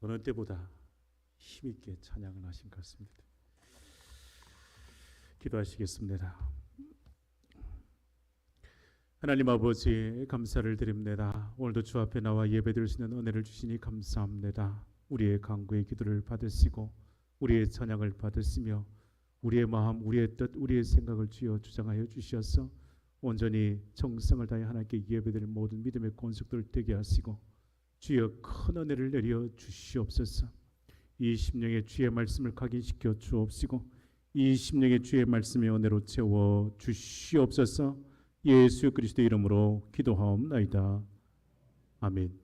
어느 때보다 힘있게 찬양을 하신 것 같습니다. 기도하시겠습니다. 하나님 아버지, 감사를 드립니다. 오늘도 주 앞에 나와 예배드릴 수 있는 은혜를 주시니 감사합니다. 우리의 간구의 기도를 받으시고 우리의 찬양을 받으시며 우리의 마음, 우리의 뜻, 우리의 생각을 주여 주장하여 주시어서 온전히 정성을 다해 하나님께 예배드릴 모든 믿음의 권속들을 되게 하시고 주여 큰 은혜를 내려 주시옵소서. 이 심령의 주의 말씀을 각인시켜 주옵시고 이 심령의 주의 말씀의 은혜로 채워 주시옵소서. 예수 그리스도 이름으로 기도하옵나이다. 아멘.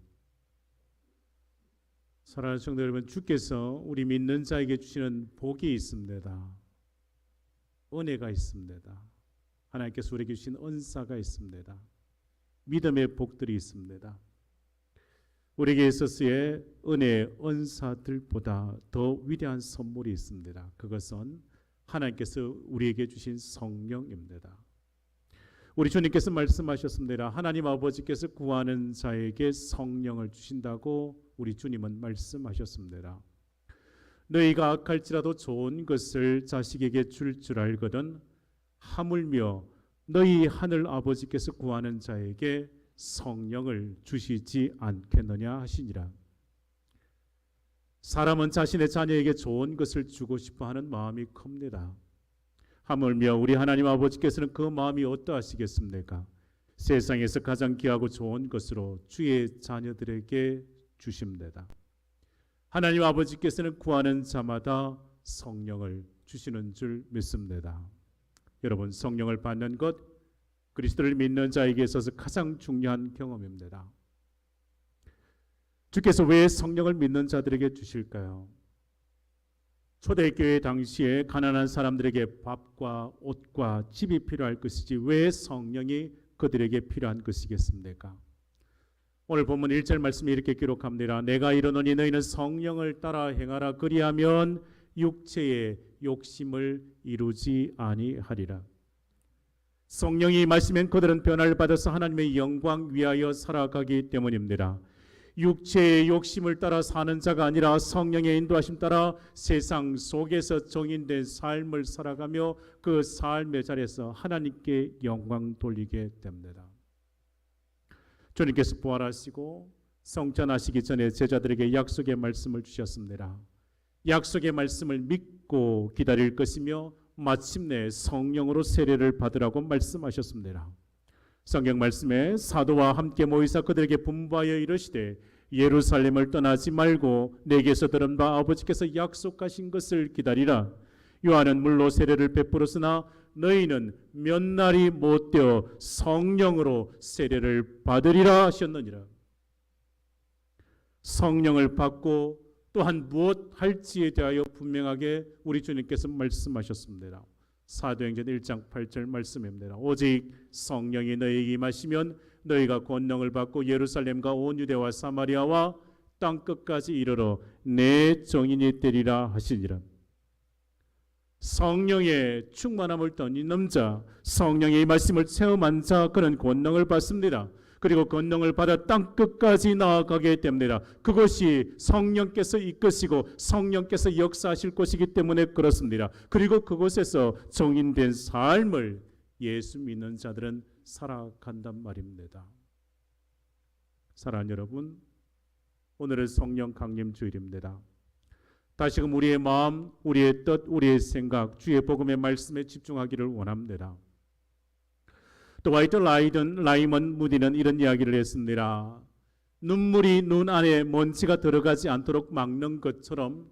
사랑하는 성도 여러분, 주께서 우리 믿는 자에게 주시는 복이 있습니다. 은혜가 있습니다. 하나님께서 우리에게 주신 은사가 있습니다. 믿음의 복들이 있습니다. 우리에게 있어서의 은혜, 은사들보다 더 위대한 선물이 있습니다. 그것은 하나님께서 우리에게 주신 성령입니다. 우리 주님께서 말씀하셨습니다. 하나님 아버지께서 구하는 자에게 성령을 주신다고 우리 주님은 말씀하셨습니다. 너희가 악할지라도 좋은 것을 자식에게 줄 알거든 하물며 너희 하늘 아버지께서 구하는 자에게 성령을 주시지 않겠느냐 하시니라. 사람은 자신의 자녀에게 좋은 것을 주고 싶어하는 마음이 큽니다. 하물며 우리 하나님 아버지께서는 그 마음이 어떠하시겠습니까? 세상에서 가장 귀하고 좋은 것으로 주의 자녀들에게 주십니다. 하나님 아버지께서는 구하는 자마다 성령을 주시는 줄 믿습니다. 여러분, 성령을 받는 것, 그리스도를 믿는 자에게 있어서 가장 중요한 경험입니다. 주께서 왜 성령을 믿는 자들에게 주실까요? 초대교회 당시에 가난한 사람들에게 밥과 옷과 집이 필요할 것이지 왜 성령이 그들에게 필요한 것이겠습니까? 오늘 본문 1절 말씀이 이렇게 기록합니다. 내가 이르노니 너희는 성령을 따라 행하라. 그리하면 육체의 욕심을 이루지 아니하리라. 성령이 임하시면 그들은 변화를 받아서 하나님의 영광 위하여 살아가기 때문입니다. 육체의 욕심을 따라 사는 자가 아니라 성령의 인도하심 따라 세상 속에서 정인된 삶을 살아가며 그 삶의 자리에서 하나님께 영광 돌리게 됩니다. 주님께서 부활하시고 성찬하시기 전에 제자들에게 약속의 말씀을 주셨습니다. 약속의 말씀을 믿고 기다릴 것이며 마침내 성령으로 세례를 받으라고 말씀하셨습니다. 성경 말씀에 사도와 함께 모이사 그들에게 분부하여 이르시되 예루살렘을 떠나지 말고 내게서 들은 바 아버지께서 약속하신 것을 기다리라. 요한은 물로 세례를 베풀었으나 너희는 몇 날이 못되어 성령으로 세례를 받으리라 하셨느니라. 성령을 받고 또한 무엇 할지에 대하여 분명하게 우리 주님께서 말씀하셨습니다. 사도행전 1장 8절 말씀입니다. 오직 성령이 너희에게 임하시면 너희가 권능을 받고 예루살렘과 온 유대와 사마리아와 땅끝까지 이르러 내 증인이 되리라 하시니라. 성령의 충만함을 덧입는 자, 성령의 임하심을 체험한 자, 그는 권능을 받습니다. 그리고 권능을 받아 땅끝까지 나아가게 됩니다. 그것이 성령께서 이끄시고 성령께서 역사하실 것이기 때문에 그렇습니다. 그리고 그곳에서 정인된 삶을 예수 믿는 자들은 살아간단 말입니다. 사랑하는 여러분, 오늘은 성령 강림 주일입니다. 다시금 우리의 마음, 우리의 뜻, 우리의 생각, 주의 복음의 말씀에 집중하기를 원합니다. 또 화이트 라이먼 무디는 이런 이야기를 했습니다. 눈물이 눈 안에 먼지가 들어가지 않도록 막는 것처럼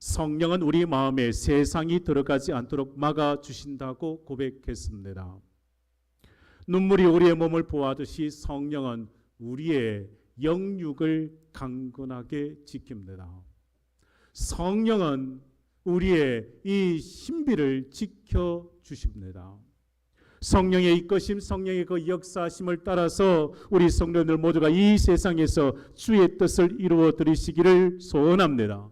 성령은 우리 마음에 세상이 들어가지 않도록 막아주신다고 고백했습니다. 눈물이 우리의 몸을 보호하듯이 성령은 우리의 영육을 강건하게 지킵니다. 성령은 우리의 이 신비를 지켜주십니다. 성령의 이끄심, 성령의 그 역사하심을 따라서 우리 성도들 모두가 이 세상에서 주의 뜻을 이루어 드리시기를 소원합니다.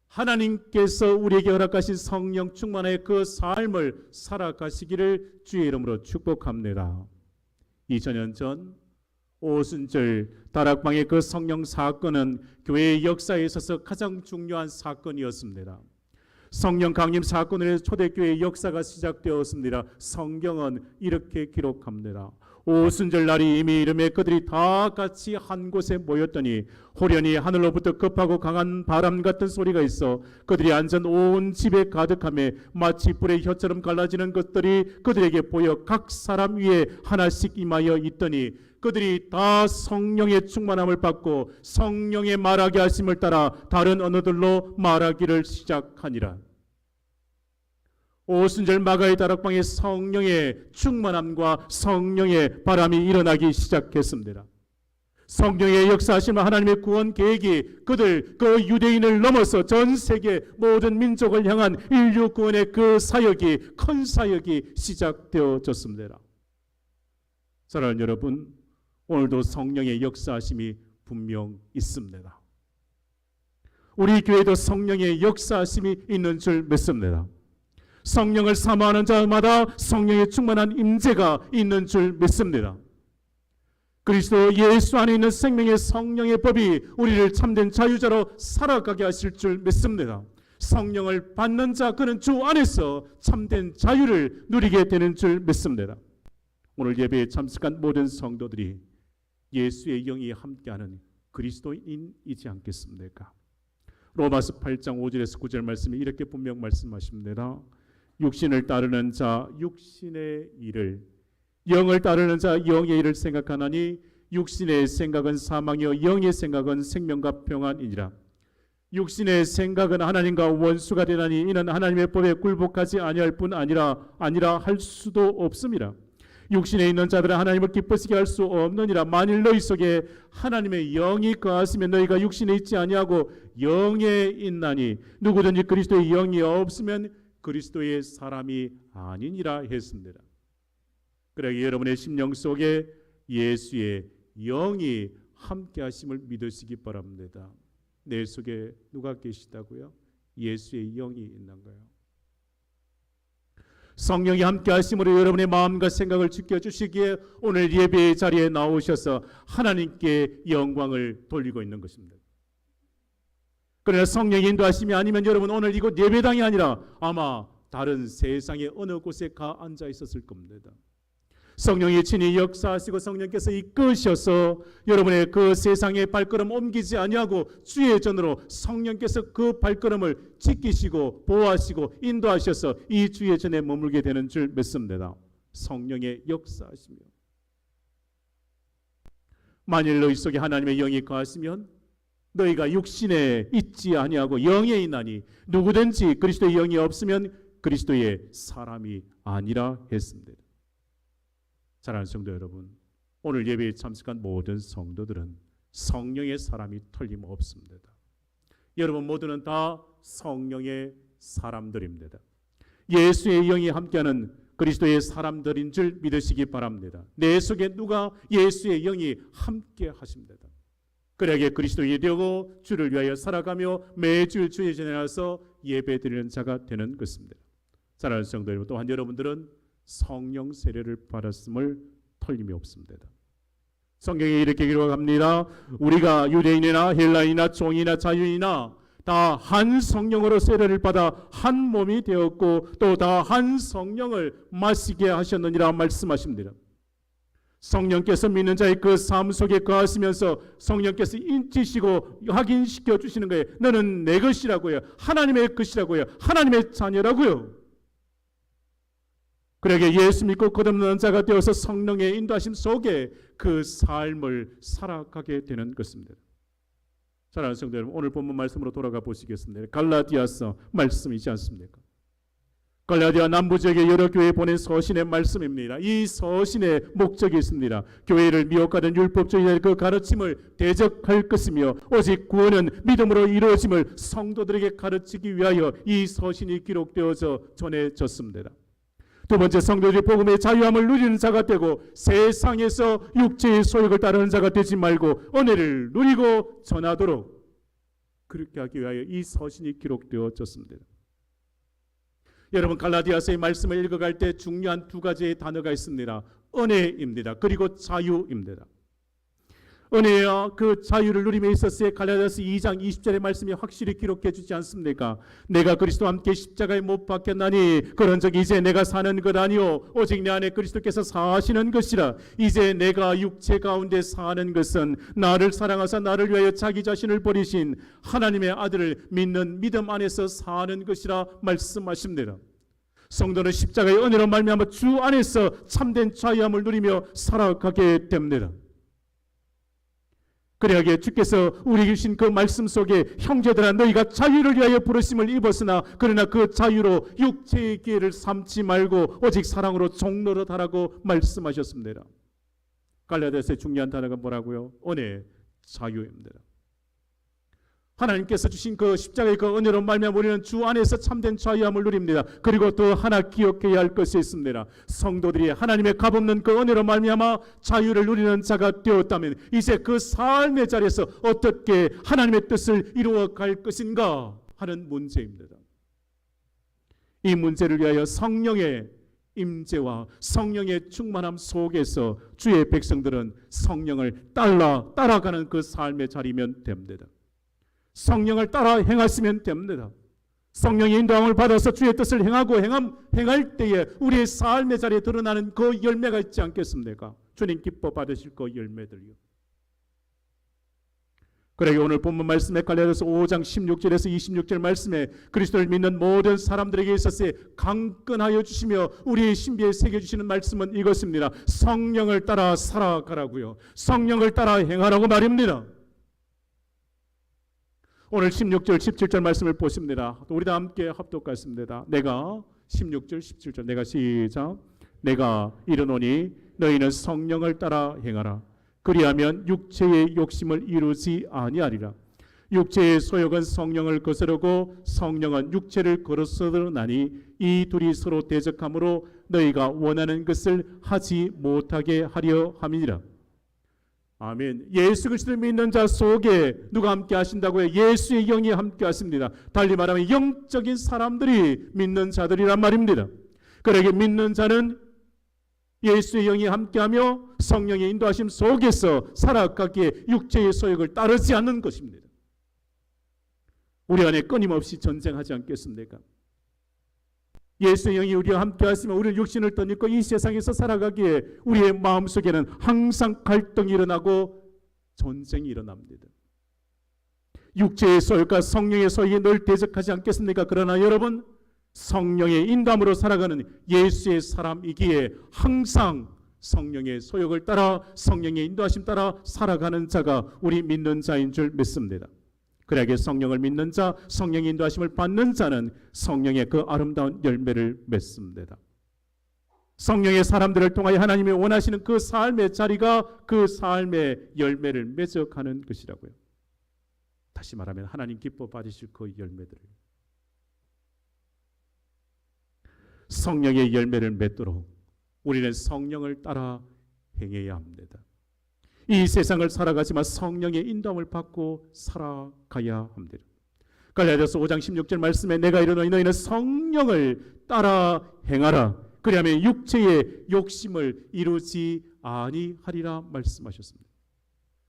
하나님께서 우리에게 허락하신 성령 충만의 그 삶을 살아가시기를 주의 이름으로 축복합니다. 2000년 전 오순절 다락방의 그 성령 사건은 교회의 역사에 있어서 가장 중요한 사건이었습니다. 성령 강림 사건으로 해서 초대교회의 역사가 시작되었습니다. 성경은 이렇게 기록합니다. 오순절 날이 이미 이름에 그들이 다 같이 한 곳에 모였더니 호련히 하늘로부터 급하고 강한 바람 같은 소리가 있어 그들이 앉은 온 집에 가득하며 마치 불의 혀처럼 갈라지는 것들이 그들에게 보여 각 사람 위에 하나씩 임하여 있더니 그들이 다 성령의 충만함을 받고 성령의 말하게 하심을 따라 다른 언어들로 말하기를 시작하니라. 오순절 마가의 다락방에 성령의 충만함과 성령의 바람이 일어나기 시작했습니다. 성령의 역사하시는 하나님의 구원 계획이 그들 그 유대인을 넘어서 전 세계 모든 민족을 향한 인류 구원의 그 사역이 큰 사역이 시작되어졌습니다. 사랑하는 여러분, 오늘도 성령의 역사하심이 분명 있습니다. 우리 교회도 성령의 역사하심이 있는 줄 믿습니다. 성령을 사모하는 자마다 성령의 충만한 임재가 있는 줄 믿습니다. 그리스도 예수 안에 있는 생명의 성령의 법이 우리를 참된 자유자로 살아가게 하실 줄 믿습니다. 성령을 받는 자 그는 주 안에서 참된 자유를 누리게 되는 줄 믿습니다. 오늘 예배에 참석한 모든 성도들이 예수의 영이 함께하는 그리스도인이지 않겠습니까? 로마서 8장 5절에서 9절 말씀이 이렇게 분명 말씀하십니다. 육신을 따르는 자 육신의 일을, 영을 따르는 자 영의 일을 생각하나니 육신의 생각은 사망이요 영의 생각은 생명과 평안이니라. 육신의 생각은 하나님과 원수가 되나니 이는 하나님의 법에 굴복하지 아니할 뿐 아니라 할 수도 없음이라. 육신에 있는 자들은 하나님을 기쁘시게 할 수 없느니라. 만일 너희 속에 하나님의 영이 거하시면 너희가 육신에 있지 아니하고 영에 있나니 누구든지 그리스도의 영이 없으면 그리스도의 사람이 아니니라 했습니다. 그러기에 여러분의 심령 속에 예수의 영이 함께 하심을 믿으시기 바랍니다. 내 속에 누가 계시다고요? 예수의 영이 있는가요? 성령이 함께 하심으로 여러분의 마음과 생각을 지켜주시기에 오늘 예배의 자리에 나오셔서 하나님께 영광을 돌리고 있는 것입니다. 그러나 성령이 인도하심이 아니면 여러분 오늘 이곳 예배당이 아니라 아마 다른 세상의 어느 곳에 가 앉아 있었을 겁니다. 성령이 친히 역사하시고 성령께서 이끄셔서 여러분의 그 세상의 발걸음 옮기지 아니하고 주의 전으로 성령께서 그 발걸음을 지키시고 보호하시고 인도하셔서 이 주의 전에 머물게 되는 줄 믿습니다. 성령의 역사하시며 만일 너희 속에 하나님의 영이 거하시면 너희가 육신에 있지 아니하고 영에 있나니 누구든지 그리스도의 영이 없으면 그리스도의 사람이 아니라 했습니다. 사랑하는 성도 여러분, 오늘 예배에 참석한 모든 성도들은 성령의 사람이 틀림없습니다. 여러분 모두는 다 성령의 사람들입니다. 예수의 영이 함께하는 그리스도의 사람들인 줄 믿으시기 바랍니다. 내 속에 누가 예수의 영이 함께 하십니다. 그러기에 그리스도인이 되고 주를 위하여 살아가며 매주 주의 전에 나서 예배드리는 자가 되는 것입니다. 사랑하는 성도 여러분, 또한 여러분들은 성령 세례를 받았음을 틀림이 없습니다. 성경에 이렇게 기록합니다. 우리가 유대인이나 헬라인이나 종이나 자유인이나 다 한 성령으로 세례를 받아 한 몸이 되었고 또 다 한 성령을 마시게 하셨느니라 말씀하십니다. 성령께서 믿는 자의 그 삶 속에 거하시면서 성령께서 인치시고 확인시켜 주시는 거예요. 너는 내 것이라고요. 하나님의 것이라고요. 하나님의 자녀라고요. 그러게 예수 믿고 거듭난 자가 되어서 성령의 인도하심 속에 그 삶을 살아가게 되는 것입니다. 사랑하는 성도 여러분, 오늘 본문 말씀으로 돌아가 보시겠습니다. 갈라디아서 말씀이지 않습니까? 갈라디아 남부지역의 여러 교회에 보낸 서신의 말씀입니다. 이 서신의 목적이 있습니다. 교회를 미혹하던 율법주의자의 그 가르침을 대적할 것이며 오직 구원은 믿음으로 이루어짐을 성도들에게 가르치기 위하여 이 서신이 기록되어서 전해졌습니다. 두 번째, 성도들이 복음의 자유함을 누리는 자가 되고 세상에서 육체의 소욕을 따르는 자가 되지 말고 은혜를 누리고 전하도록 그렇게 하기 위하여 이 서신이 기록되어졌습니다. 여러분 갈라디아서의 말씀을 읽어갈 때 중요한 두 가지의 단어가 있습니다. 은혜입니다. 그리고 자유입니다. 은혜와 그 자유를 누림에 있어서의 갈라디아서 2장 20절의 말씀이 확실히 기록해 주지 않습니까? 내가 그리스도와 함께 십자가에 못 박혔나니 그런즉 이제 내가 사는 것 아니요 오직 내 안에 그리스도께서 사시는 것이라. 이제 내가 육체 가운데 사는 것은 나를 사랑하사 나를 위하여 자기 자신을 버리신 하나님의 아들을 믿는 믿음 안에서 사는 것이라 말씀하십니다. 성도는 십자가의 은혜로 말미암아 주 안에서 참된 자유함을 누리며 살아가게 됩니다. 그래야기에 주께서 우리에게 주신 그 말씀 속에 형제들아 너희가 자유를 위하여 부르심을 입었으나 그러나 그 자유로 육체의 기회를 삼지 말고 오직 사랑으로 종로로 하라고 말씀하셨습니다. 갈라디아서의 중요한 단어가 뭐라고요? 은혜, 자유입니다. 하나님께서 주신 그 십자가의 그 은혜로 말미암아 우리는 주 안에서 참된 자유함을 누립니다. 그리고 또 하나 기억해야 할 것이 있습니다. 성도들이 하나님의 값없는 그 은혜로 말미암아 자유를 누리는 자가 되었다면 이제 그 삶의 자리에서 어떻게 하나님의 뜻을 이루어갈 것인가 하는 문제입니다. 이 문제를 위하여 성령의 임재와 성령의 충만함 속에서 주의 백성들은 성령을 따라가는 그 삶의 자리면 됩니다. 성령을 따라 행하시면 됩니다. 성령의 인도함을 받아서 주의 뜻을 행하고 행할 때에 우리의 삶의 자리에 드러나는 그 열매가 있지 않겠습니까? 주님 기뻐 받으실 그 열매들이요. 그러게 오늘 본문 말씀에 갈라디아서 5장 16절에서 26절 말씀에 그리스도를 믿는 모든 사람들에게 있어서 강권하여 주시며 우리의 신비에 새겨주시는 말씀은 이것입니다. 성령을 따라 살아가라고요. 성령을 따라 행하라고 말입니다. 오늘 16절 17절 말씀을 보십니다. 우리 다 함께 합독하겠습니다. 내가 16절 17절 내가 시작. 내가 이르노니 너희는 성령을 따라 행하라. 그리하면 육체의 욕심을 이루지 아니하리라. 육체의 소욕은 성령을 거스르고 성령은 육체를 거스르나니 이 둘이 서로 대적하므로 너희가 원하는 것을 하지 못하게 하려 함이니라. 아멘. 예수 그리스도를 믿는 자 속에 누가 함께 하신다고요? 예수의 영이 함께 하십니다. 달리 말하면 영적인 사람들이 믿는 자들이란 말입니다. 그러게 믿는 자는 예수의 영이 함께하며 성령의 인도하심 속에서 살아가기에 육체의 소욕을 따르지 않는 것입니다. 우리 안에 끊임없이 전쟁하지 않겠습니까? 예수의 영이 우리와 함께 하시면 우리는 육신을 떠밀고 이 세상에서 살아가기에 우리의 마음속에는 항상 갈등이 일어나고 전쟁이 일어납니다. 육체의 소욕과 성령의 소욕이 늘 대적하지 않겠습니까? 그러나 여러분 성령의 인도함으로 살아가는 예수의 사람이기에 항상 성령의 소욕을 따라 성령의 인도하심 따라 살아가는 자가 우리 믿는 자인 줄 믿습니다. 그러기에 성령을 믿는 자, 성령의 인도하심을 받는 자는 성령의 그 아름다운 열매를 맺습니다. 성령의 사람들을 통하여 하나님이 원하시는 그 삶의 자리가 그 삶의 열매를 맺어가는 것이라고요. 다시 말하면 하나님 기뻐 받으실 그 열매들을 성령의 열매를 맺도록 우리는 성령을 따라 행해야 합니다. 이 세상을 살아가지만 성령의 인도함을 받고 살아가야 합니다. 갈라디아서 5장 16절 말씀에 내가 이르노니 너희는 성령을 따라 행하라. 그리하면 육체의 욕심을 이루지 아니하리라 말씀하셨습니다.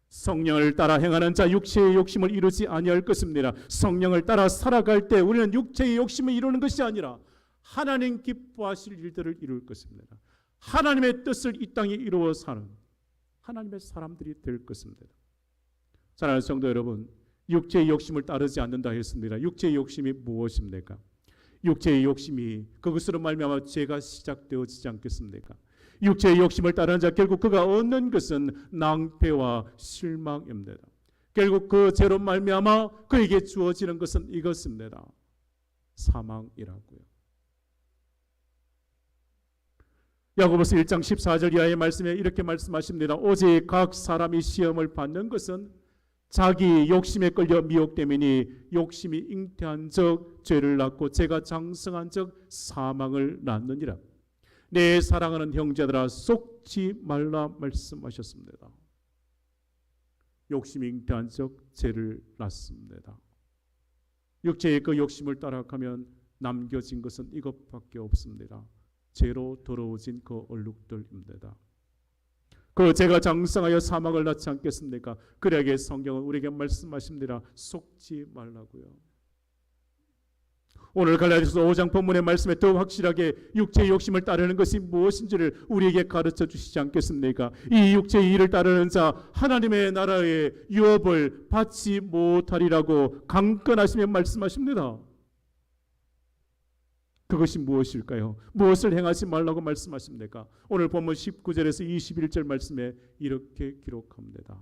성령을 따라 행하는 자 육체의 욕심을 이루지 아니할 것입니다. 성령을 따라 살아갈 때 우리는 육체의 욕심을 이루는 것이 아니라 하나님 기뻐하실 일들을 이룰 것입니다. 하나님의 뜻을 이 땅에 이루어 사는 하나님의 사람들이 될 것입니다. 사랑하는 성도 여러분, 육체의 욕심을 따르지 않는다 했습니다. 육체의 욕심이 무엇입니까? 육체의 욕심이 그것으로 말미암아 죄가 시작되어지지 않겠습니까? 육체의 욕심을 따르는 자 결국 그가 얻는 것은 낭패와 실망입니다. 결국 그 죄로 말미암아 그에게 주어지는 것은 이것입니다. 사망이라고요. 야고보서 1장 14절 이하의 말씀에 이렇게 말씀하십니다. 오직 각 사람이 시험을 받는 것은 자기 욕심에 끌려 미혹됨이니 욕심이 잉태한 적 죄를 낳고 죄가 장성한 적 사망을 낳느니라. 내 사랑하는 형제들아 속지 말라 말씀하셨습니다. 욕심이 잉태한 적 죄를 낳습니다. 육체의 그 욕심을 따라가면 남겨진 것은 이것밖에 없습니다. 죄로 더러워진 그 얼룩들입니다. 그 죄가 장성하여 사망을 낳지 않겠습니까? 그러기에 성경은 우리에게 말씀하십니다. 속지 말라고요. 오늘 갈라디아서 5장 본문의 말씀에 더 확실하게 육체의 욕심을 따르는 것이 무엇인지를 우리에게 가르쳐 주시지 않겠습니까? 이 육체의 일을 따르는 자 하나님의 나라의 유업을 받지 못하리라고 강건하시며 말씀하십니다. 그것이 무엇일까요? 무엇을 행하지 말라고 말씀하십니까? 오늘 본문 19절에서 21절 말씀에 이렇게 기록합니다.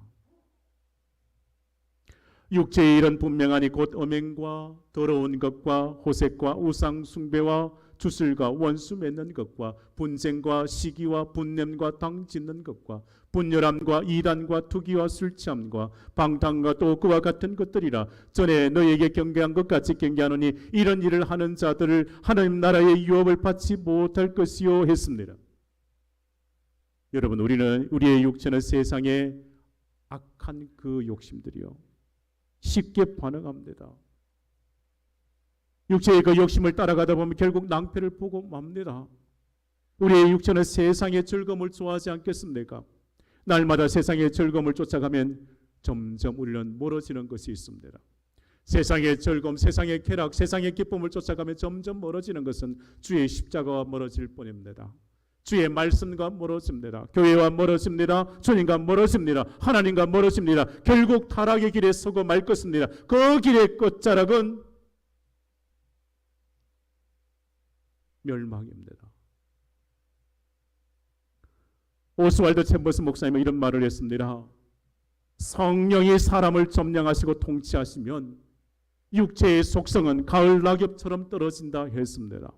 육체의 일은 분명하니 곧 음행과 더러운 것과 호색과 우상 숭배와 주술과 원수 맺는 것과 분쟁과 시기와 분냄과 당 짓는 것과 분열함과 이단과 투기와 술 취함과 방탕과 또 그와 같은 것들이라. 전에 너희에게 경계한 것 같이 경계하노니 이런 일을 하는 자들을 하나님 나라의 유업을 받지 못할 것이요 했습니다. 여러분, 우리의 육체는 세상의 악한 그 욕심들이요 쉽게 반응합니다. 육체의 그 욕심을 따라가다 보면 결국 낭패를 보고 맙니다. 우리의 육체는 세상의 즐거움을 좋아하지 않겠습니까? 날마다 세상의 즐거움을 쫓아가면 점점 우리는 멀어지는 것이 있습니다. 세상의 즐거움, 세상의 쾌락, 세상의 기쁨을 쫓아가면 점점 멀어지는 것은 주의 십자가와 멀어질 뿐입니다. 주의 말씀과 멀어집니다. 교회와 멀어집니다. 주님과 멀어집니다. 하나님과 멀어집니다. 결국 타락의 길에 서고 말 것입니다. 그 길의 끝자락은 멸망입니다. 오스왈드 챔버스 목사님은 이런 말을 했습니다. 성령이 사람을 점령하시고 통치하시면 육체의 속성은 가을 낙엽처럼 떨어진다 했습니다.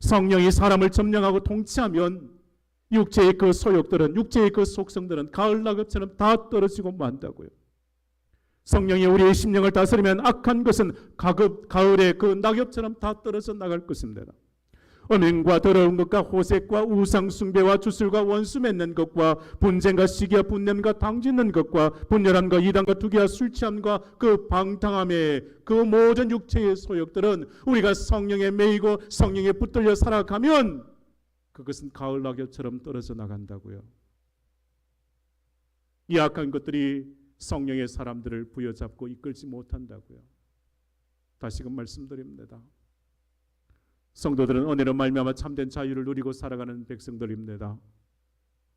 성령이 사람을 점령하고 통치하면 육체의 그 소욕들은, 육체의 그 속성들은 가을 낙엽처럼 다 떨어지고 만다고요. 성령이 우리의 심령을 다스리면 악한 것은 가을의 그 낙엽처럼 다 떨어져 나갈 것입니다. 음행과 더러운 것과 호색과 우상 숭배와 주술과 원수 맺는 것과 분쟁과 시기와 분냄과 당짓는 것과 분열함과 이단과 투기와 술 취함과 그 방탕함의 그 모든 육체의 소욕들은 우리가 성령에 매이고 성령에 붙들려 살아가면 그것은 가을 낙엽처럼 떨어져 나간다고요. 이 악한 것들이 성령의 사람들을 부여잡고 이끌지 못한다고요. 다시금 말씀드립니다. 성도들은 은혜로 말미암아 참된 자유를 누리고 살아가는 백성들입니다.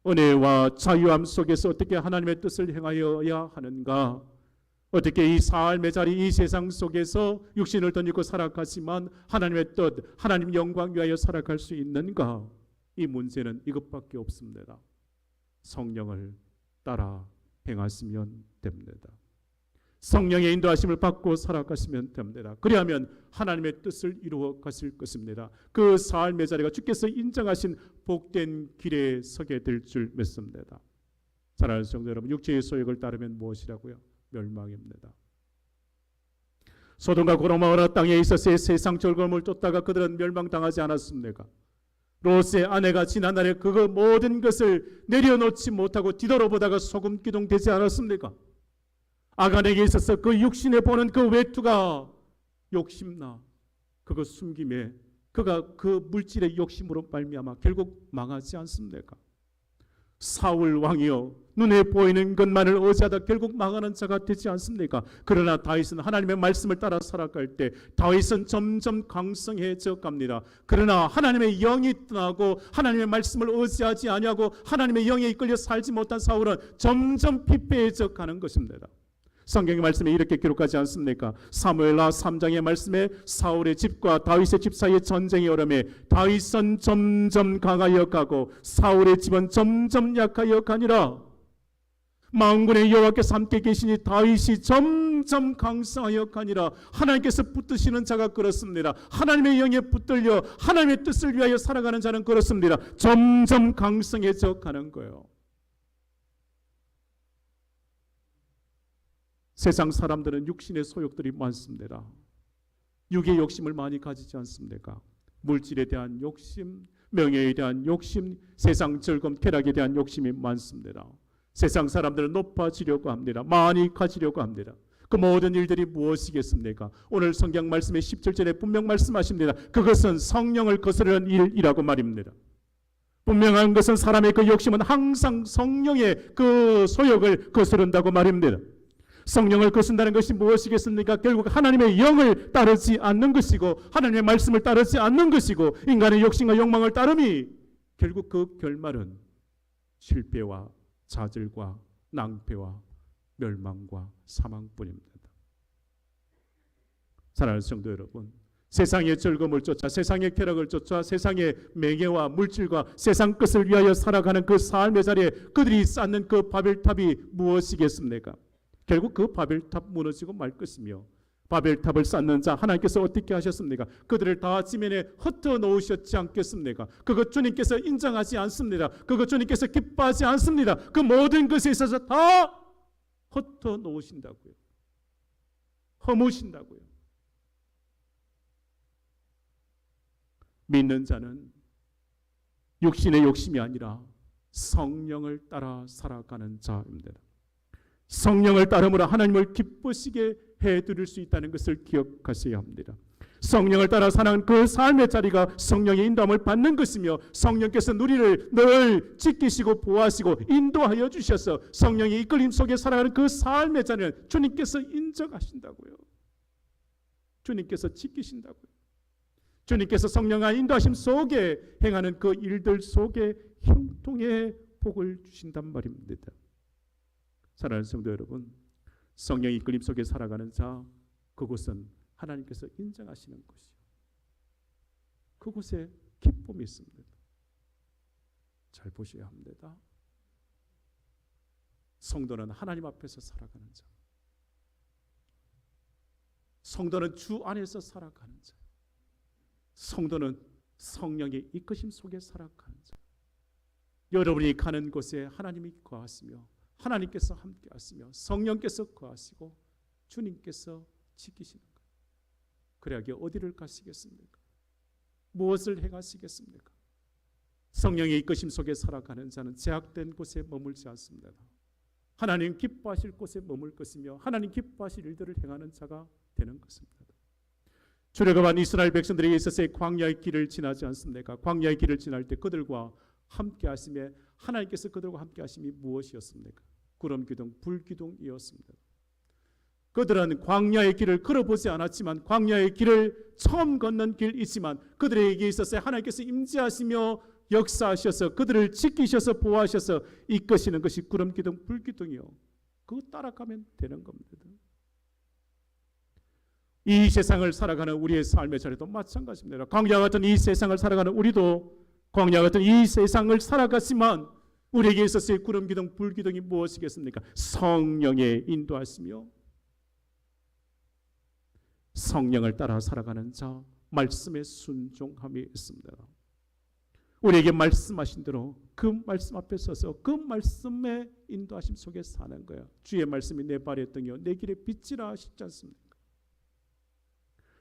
은혜와 자유함 속에서 어떻게 하나님의 뜻을 행하여야 하는가? 어떻게 이 삶의 자리, 이 세상 속에서 육신을 던지고 살아가지만 하나님의 뜻, 하나님 영광 위하여 살아갈 수 있는가? 이 문제는 이것밖에 없습니다. 성령을 따라 행하시면 됩니다. 성령의 인도하심을 받고 살아가시면 됩니다. 그리하면 하나님의 뜻을 이루어 가실 것입니다. 그 삶의 자리가 주께서 인정하신 복된 길에 서게 될 줄 믿습니다. 사랑하는 성도 여러분, 육체의 소욕을 따르면 무엇이라고요? 멸망입니다. 소돔과 고모라 땅에 있어서의 세상 즐거움을 쫓다가 그들은 멸망당하지 않았습니까? 롯의 아내가 지난날에 그 모든 것을 내려놓지 못하고 뒤돌아보다가 소금 기둥 되지 않았습니까? 아간에게 있어서 그 육신에 보는 그 외투가 욕심나 그거 숨김에 그가 그 물질의 욕심으로 말미암아 결국 망하지 않습니까? 사울 왕이요 눈에 보이는 것만을 의지하다 결국 망하는 자가 되지 않습니까? 그러나 다윗은 하나님의 말씀을 따라 살아갈 때 다윗은 점점 강성해져 갑니다. 그러나 하나님의 영이 떠나고 하나님의 말씀을 의지하지 아니하고 하나님의 영에 이끌려 살지 못한 사울은 점점 피폐해져 가는 것입니다. 성경의 말씀에 이렇게 기록하지 않습니까? 사무엘하 3장의 말씀에 사울의 집과 다윗의 집 사이에 전쟁이 오르매 다윗은 점점 강하여 가고 사울의 집은 점점 약하여 가니라. 만군의 여호와께서 함께 계시니 다윗이 점점 강성하여 가니라. 하나님께서 붙드시는 자가 그렇습니다. 하나님의 영에 붙들려 하나님의 뜻을 위하여 살아가는 자는 그렇습니다. 점점 강성해져 가는 거예요. 세상 사람들은 육신의 소욕들이 많습니다. 육의 욕심을 많이 가지지 않습니까? 물질에 대한 욕심, 명예에 대한 욕심, 세상 즐거움, 쾌락에 대한 욕심이 많습니다. 세상 사람들은 높아지려고 합니다. 많이 가지려고 합니다. 그 모든 일들이 무엇이겠습니까? 오늘 성경 말씀의 17절에 분명 말씀하십니다. 그것은 성령을 거스르는 일이라고 말입니다. 분명한 것은 사람의 그 욕심은 항상 성령의 그 소욕을 거스른다고 말입니다. 성령을 거스른다는 것이 무엇이겠습니까? 결국 하나님의 영을 따르지 않는 것이고 하나님의 말씀을 따르지 않는 것이고 인간의 욕심과 욕망을 따름이 결국 그 결말은 실패와 좌절과 낭패와 멸망과 사망뿐입니다. 사랑하는 성도 여러분, 세상의 즐거움을 쫓아 세상의 쾌락을 쫓아 세상의 명예와 물질과 세상 것을 위하여 살아가는 그 삶의 자리에 그들이 쌓는 그 바벨탑이 무엇이겠습니까? 결국 그 바벨탑 무너지고 말 것이며 바벨탑을 쌓는 자 하나님께서 어떻게 하셨습니까? 그들을 다 지면에 흩어 놓으셨지 않겠습니까? 그것 주님께서 인정하지 않습니다. 그것 주님께서 기뻐하지 않습니다. 그 모든 것에 있어서 다 흩어 놓으신다고요. 허무신다고요. 믿는 자는 육신의 욕심이 아니라 성령을 따라 살아가는 자입니다. 성령을 따름으로 하나님을 기쁘시게 해드릴 수 있다는 것을 기억하셔야 합니다. 성령을 따라 사는 그 삶의 자리가 성령의 인도함을 받는 것이며 성령께서 우리를 늘 지키시고 보호하시고 인도하여 주셔서 성령의 이끌림 속에 살아가는 그 삶의 자리는 주님께서 인정하신다고요. 주님께서 지키신다고요. 주님께서 성령의 인도하심 속에 행하는 그 일들 속에 형통의 복을 주신단 말입니다. 사랑하는 성도 여러분, 성령의 이끌림 속에 살아가는 자, 그곳은 하나님께서 인정하시는 곳이요. 그곳에 기쁨이 있습니다. 잘 보셔야 합니다. 성도는 하나님 앞에서 살아가는 자. 성도는 주 안에서 살아가는 자. 성도는 성령의 이끄심 속에 살아가는 자. 여러분이 가는 곳에 하나님이 거하시며 하나님께서 함께 하시며 성령께서 거하시고 주님께서 지키시는 것. 그래야게 어디를 가시겠습니까? 무엇을 행하시겠습니까? 성령의 이끄심 속에 살아가는 자는 제약된 곳에 머물지 않습니다. 하나님 기뻐하실 곳에 머물 것이며 하나님 기뻐하실 일들을 행하는 자가 되는 것입니다. 출애굽한 이스라엘 백성들에게 있어서의 광야의 길을 지나지 않습니까? 광야의 길을 지날 때 그들과 함께 하심에 하나님께서 그들과 함께 하심이 무엇이었습니까? 구름 기둥, 불 기둥이었습니다. 그들은 광야의 길을 걸어보지 않았지만 광야의 길을 처음 걷는 길이지만 그들에게 있어서 하나님께서 임재하시며 역사하셔서 그들을 지키셔서 보호하셔서 이끄시는 것이 구름 기둥, 불 기둥이요. 그거 따라가면 되는 겁니다. 이 세상을 살아가는 우리의 삶의 자리도 마찬가지입니다. 광야 같은 이 세상을 살아가는 우리도 광야 같은 이 세상을 살아갔지만 우리에게 있어서의 구름 기둥, 불 기둥이 무엇이겠습니까? 성령의 인도하시며 성령을 따라 살아가는 자, 말씀에 순종함이 있습니다. 우리에게 말씀하신 대로 그 말씀 앞에 서서 그 말씀의 인도하심 속에 사는 거예요. 주의 말씀이 내 발의 등이요 내 길의 빛이라 하시지 않습니까?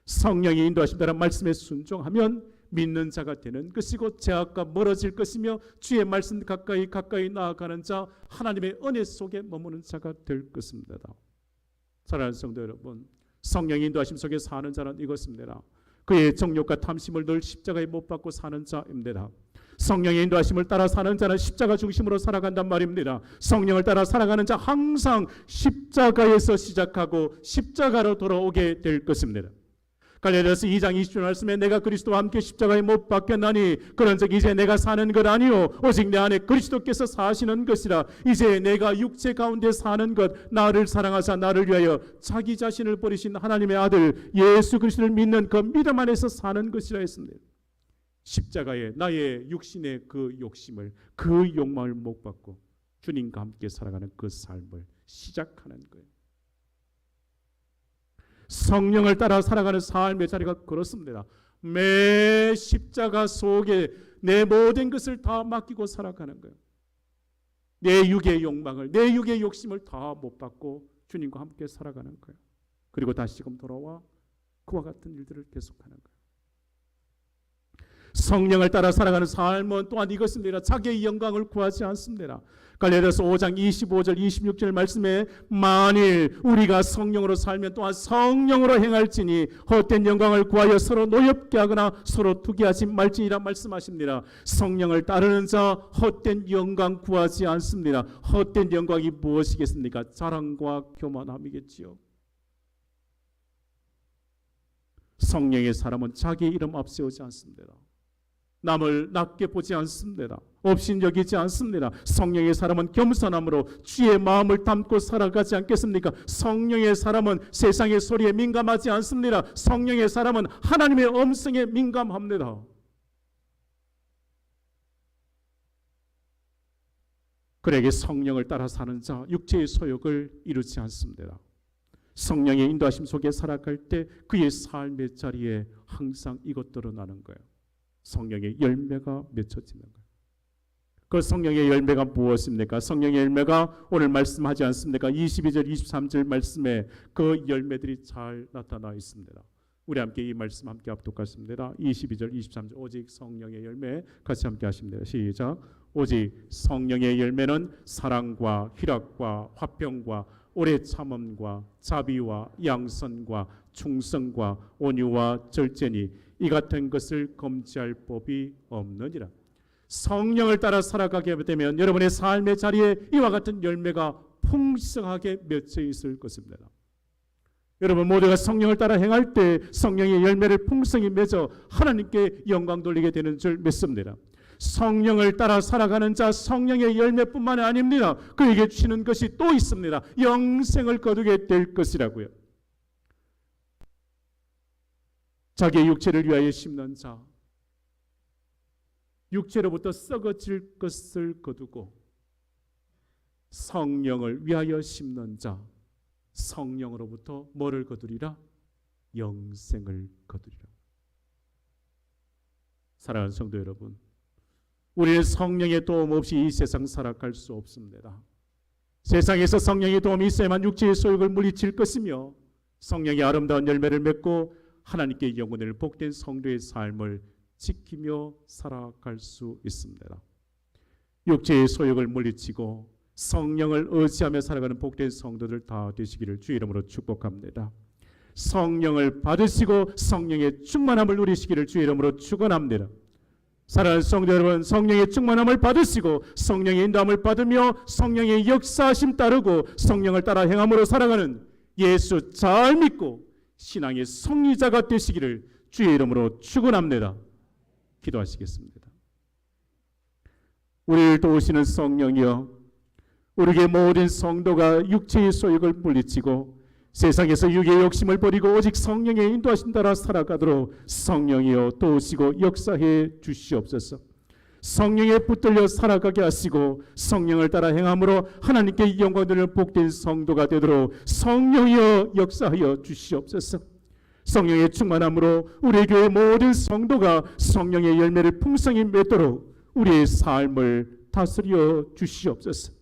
성령이 인도하신다는 말씀에 순종하면 믿는 자가 되는 것이고 죄악과 멀어질 것이며 주의 말씀 가까이 나아가는 자, 하나님의 은혜 속에 머무는 자가 될 것입니다. 사랑하는 성도 여러분, 성령의 인도하심 속에 사는 자는 이것입니다. 그의 정욕과 탐심을 늘 십자가에 못 박고 사는 자입니다. 성령의 인도하심을 따라 사는 자는 십자가 중심으로 살아간단 말입니다. 성령을 따라 살아가는 자 항상 십자가에서 시작하고 십자가로 돌아오게 될 것입니다. 갈라디아서 2장 20절 말씀에 내가 그리스도와 함께 십자가에 못 박혔나니 그런즉 이제 내가 사는 것 아니요 오직 내 안에 그리스도께서 사시는 것이라. 이제 내가 육체 가운데 사는 것 나를 사랑하사 나를 위하여 자기 자신을 버리신 하나님의 아들 예수 그리스도를 믿는 그 믿음 안에서 사는 것이라 했습니다. 십자가에 나의 육신의 그 욕심을 그 욕망을 못 받고 주님과 함께 살아가는 그 삶을 시작하는 거예요. 성령을 따라 살아가는 삶의 자리가 그렇습니다. 매 십자가 속에 내 모든 것을 다 맡기고 살아가는 거예요. 내 육의 욕망을, 내 육의 욕심을 다 못 받고 주님과 함께 살아가는 거예요. 그리고 다시금 돌아와 그와 같은 일들을 계속하는 거예요. 성령을 따라 살아가는 삶은 또한 이것입니다. 자기의 영광을 구하지 않습니다. 갈라디아서 5장 25절 26절 말씀에 만일 우리가 성령으로 살면 또한 성령으로 행할지니 헛된 영광을 구하여 서로 노엽게 하거나 서로 투기하지 말지니라 말씀하십니다. 성령을 따르는 자 헛된 영광 구하지 않습니다. 헛된 영광이 무엇이겠습니까? 자랑과 교만함이겠지요. 성령의 사람은 자기 이름 앞세우지 않습니다. 남을 낮게 보지 않습니다. 업신여기지 않습니다. 성령의 사람은 겸손함으로 주의 마음을 담고 살아가지 않겠습니까? 성령의 사람은 세상의 소리에 민감하지 않습니다. 성령의 사람은 하나님의 음성에 민감합니다. 그에게 성령을 따라 사는 자 육체의 소욕을 이루지 않습니다. 성령의 인도하심 속에 살아갈 때 그의 삶의 자리에 항상 이것들은 나는 거예요. 성령의 열매가 맺혀지는 거예요. 그 성령의 열매가 무엇입니까? 성령의 열매가 오늘 말씀하지 않습니까? 22절 23절 말씀에 그 열매들이 잘 나타나 있습니다. 우리 함께 이 말씀 함께 합독하십니다. 22절 23절 오직 성령의 열매 같이 함께 하십니다. 시작. 오직 성령의 열매는 사랑과 희락과 화평과 오래 참음과 자비와 양선과 충성과 온유와 절제니 이 같은 것을 금지할 법이 없느니라. 성령을 따라 살아가게 되면 여러분의 삶의 자리에 이와 같은 열매가 풍성하게 맺혀 있을 것입니다. 여러분 모두가 성령을 따라 행할 때 성령의 열매를 풍성히 맺어 하나님께 영광 돌리게 되는 줄 믿습니다. 성령을 따라 살아가는 자 성령의 열매뿐만 아닙니다. 그에게 주시는 것이 또 있습니다. 영생을 거두게 될 것이라고요. 자기의 육체를 위하여 심는 자, 육체로부터 썩어질 것을 거두고 성령을 위하여 심는 자, 성령으로부터 뭐를 거두리라? 영생을 거두리라. 사랑하는 성도 여러분, 우리는 성령의 도움 없이 이 세상 살아갈 수 없습니다. 세상에서 성령의 도움이 있어야만 육체의 소욕을 물리칠 것이며 성령의 아름다운 열매를 맺고 하나님께 영혼을 복된 성도의 삶을 지키며 살아갈 수 있습니다. 육체의 소욕을 물리치고 성령을 의지하며 살아가는 복된 성도들 다 되시기를 주의 이름으로 축복합니다. 성령을 받으시고 성령의 충만함을 누리시기를 주의 이름으로 축원합니다. 사랑하는 성도 여러분, 성령의 충만함을 받으시고 성령의 인도함을 받으며 성령의 역사하심 따르고 성령을 따라 행함으로 살아가는 예수 잘 믿고 신앙의 성리자가 되시기를 주의 이름으로 축원합니다. 기도하시겠습니다. 우리를 도우시는 성령이여, 우리에게 모든 성도가 육체의 소욕을 물리치고 세상에서 육의 욕심을 버리고 오직 성령의 인도하신 따라 살아가도록 성령이여 도우시고 역사해 주시옵소서. 성령에 붙들려 살아가게 하시고 성령을 따라 행함으로 하나님께 영광되는 복된 성도가 되도록 성령이여 역사하여 주시옵소서. 성령의 충만함으로 우리 교회 모든 성도가 성령의 열매를 풍성히 맺도록 우리의 삶을 다스려 주시옵소서.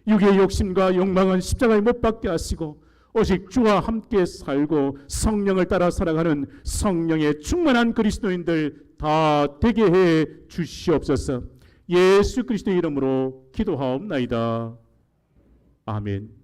육의 욕심과 욕망은 십자가에 못 박게 하시고 오직 주와 함께 살고 성령을 따라 살아가는 성령의 충만한 그리스도인들 다 되게 해 주시옵소서. 예수 그리스도의 이름으로 기도하옵나이다. 아멘.